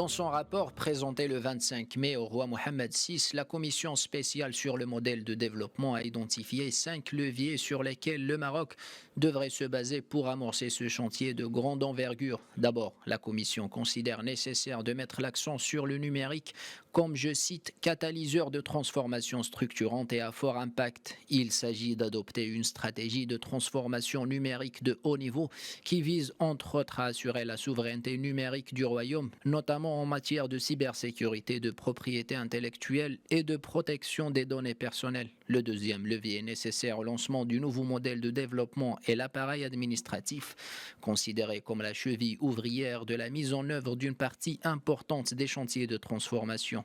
Dans son rapport présenté le 25 mai au roi Mohammed VI, la commission spéciale sur le modèle de développement a identifié 5 leviers sur lesquels le Maroc devrait se baser pour amorcer ce chantier de grande envergure. D'abord, la commission considère nécessaire de mettre l'accent sur le numérique comme, je cite, catalyseur de transformation structurante et à fort impact. Il s'agit d'adopter une stratégie de transformation numérique de haut niveau qui vise entre autres à assurer la souveraineté numérique du royaume, notamment en matière de cybersécurité, de propriété intellectuelle et de protection des données personnelles. Le deuxième levier nécessaire au lancement du nouveau modèle de développement est l'appareil administratif, considéré comme la cheville ouvrière de la mise en œuvre d'une partie importante des chantiers de transformation.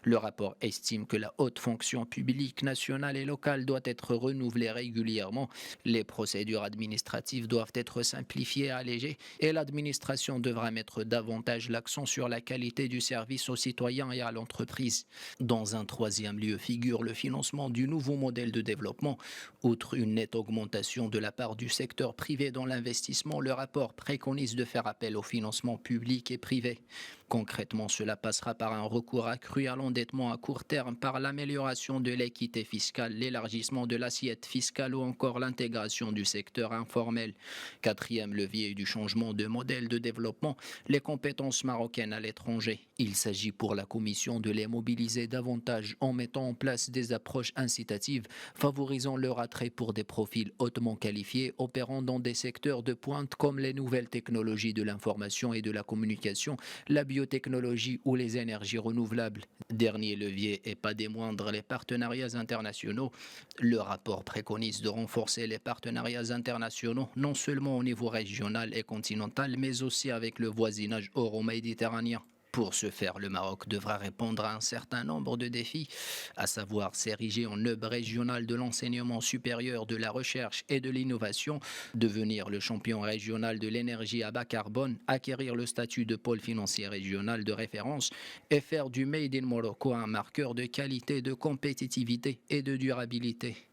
Le rapport estime que la haute fonction publique nationale et locale doit être renouvelée régulièrement, les procédures administratives doivent être simplifiées et allégées et l'administration devra mettre davantage l'accent sur la qualité du service aux citoyens et à l'entreprise. Dans un troisième lieu figure le financement du nouveau modèle de développement. Outre une nette augmentation de la part du secteur privé dans l'investissement, le rapport préconise de faire appel au financement public et privé. Concrètement, cela passera par un recours accru à l'endettement à court terme, par l'amélioration de l'équité fiscale, l'élargissement de l'assiette fiscale ou encore l'intégration du secteur informel. Quatrième levier du changement de modèle de développement, les compétences marocaines à l'étranger. Il s'agit pour la Commission de les mobiliser davantage en mettant en place des approches incitatives, favorisant leur attrait pour des profils hautement qualifiés opérant dans des secteurs de pointe comme les nouvelles technologies de l'information et de la communication, la biotechnologie ou les énergies renouvelables. Dernier levier et pas des moindres, les partenariats internationaux. Le rapport préconise de renforcer les partenariats internationaux, non seulement au niveau régional et continental, mais aussi avec le voisinage euro-méditerranéen. Pour ce faire, le Maroc devra répondre à un certain nombre de défis, à savoir s'ériger en hub régional de l'enseignement supérieur, de la recherche et de l'innovation, devenir le champion régional de l'énergie à bas carbone, acquérir le statut de pôle financier régional de référence et faire du Made in Morocco un marqueur de qualité, de compétitivité et de durabilité.